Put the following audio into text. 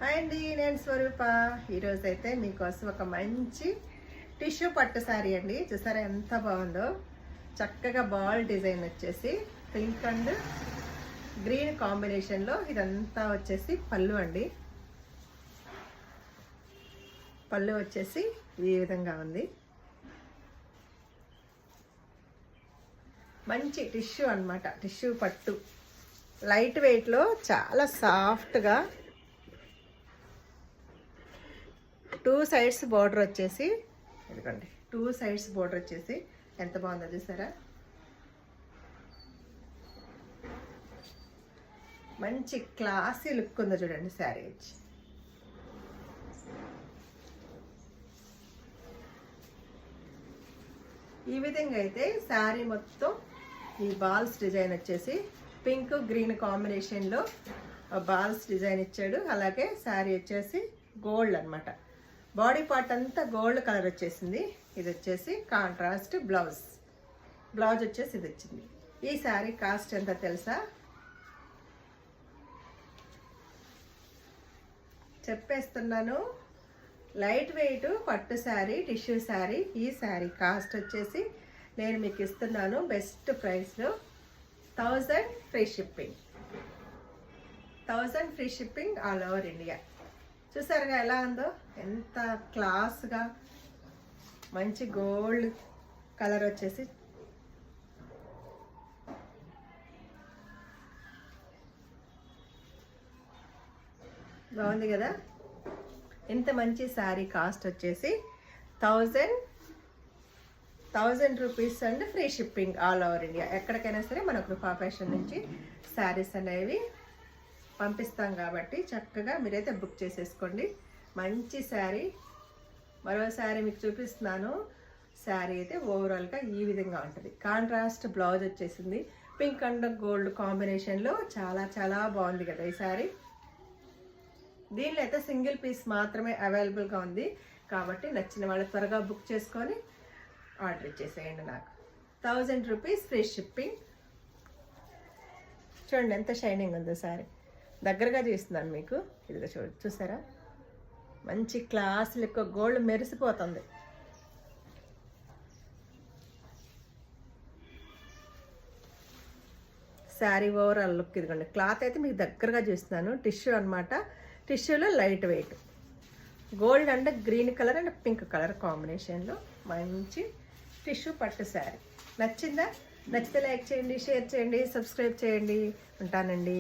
Hi అండి, నేను స్వరూప. ఈరోజు అయితే మీకోసం ఒక మంచి టిష్యూ పట్టు శారీ అండి. చూసారా ఎంత బాగుందో. చక్కగా బాల్ డిజైన్ వచ్చేసి పింక్ అండ్ గ్రీన్ కాంబినేషన్లో ఇదంతా వచ్చేసి పళ్ళు అండి. పళ్ళు వచ్చేసి ఈ విధంగా ఉంది. మంచి టిష్యూ అన్నమాట, టిష్యూ పట్టు. లైట్ వెయిట్లో చాలా సాఫ్ట్గా 2 సైడ్స్ బార్డర్ వచ్చేసి, ఎందుకండి 2 సైడ్స్ బార్డర్ వచ్చేసి ఎంత బాగుందో చూసారా. మంచి క్లాసీ లుక్ ఉందో చూడండి శారీ వచ్చి. ఈ విధంగా అయితే శారీ మొత్తం ఈ బాల్స్ డిజైన్ వచ్చేసి పింక్ గ్రీన్ కాంబినేషన్లో బాల్స్ డిజైన్ ఇచ్చాడు. అలాగే శారీ వచ్చేసి గోల్డ్ అన్నమాట. బాడీ పార్ట్ అంతా గోల్డ్ కలర్ వచ్చేసింది. ఇది వచ్చేసి కాంట్రాస్ట్ బ్లౌజ్ వచ్చేసి ఇది వచ్చింది. ఈ శారీ కాస్ట్ ఎంత తెలుసా? చెప్పేస్తున్నాను. లైట్ వెయిట్ పట్టు శారీ, టిష్యూ శారీ. ఈ శారీ కాస్ట్ వచ్చేసి నేను మీకు ఇస్తున్నాను బెస్ట్ ప్రైస్లో 1000 free shipping. 1000 free shipping all over India. చూసారుగా ఎలా ఉందో, ఎంత క్లాస్గా మంచి గోల్డ్ కలర్ వచ్చేసి. బాగుంది కదా. ఇంత మంచి శారీ కాస్ట్ వచ్చేసి 1000 rupees and free shipping all over India. ఎక్కడికైనా సరే మన కృపా ఫ్యాషన్ నుంచి శారీస్ అనేవి పంపిస్తాం కాబట్టి చక్కగా మీరైతే బుక్ చేసేసుకోండి. మంచి శారీ. మరో శారీ మీకు చూపిస్తున్నాను. శారీ అయితే ఓవరాల్గా ఈ విధంగా ఉంటుంది. కాంట్రాస్ట్ బ్లౌజ్ వచ్చేసింది. పింక్ అండ్ గోల్డ్ కాంబినేషన్లో చాలా చాలా బాగుంది కదా ఈ శారీ. దీనిలో అయితే సింగిల్ పీస్ మాత్రమే అవైలబుల్గా ఉంది కాబట్టి నచ్చిన వాళ్ళు త్వరగా బుక్ చేసుకొని ఆర్డర్ ఇచ్చేసేయండి. నాకు 1000 రూపీస్ ఫ్రీ షిప్పింగ్. చూడండి ఎంత షైనింగ్ ఉందో శారీ. దగ్గరగా చేస్తున్నాను మీకు. ఇదిగా చూసారా, మంచి క్లాస్ లెక్క గోల్డ్ మెరిసిపోతుంది. శారీ ఓవరాల్ లుక్ ఇదిగోండి. క్లాత్ అయితే మీకు దగ్గరగా చూస్తున్నాను. టిష్యూ అనమాట. టిష్యూలో light weight gold and green colour and pink colour కాంబినేషన్లో మంచి టిష్యూ పట్టు శారీ. నచ్చిందా? నచ్చితే లైక్ చేయండి, షేర్ చేయండి, సబ్స్క్రైబ్ చేయండి. ఉంటానండి.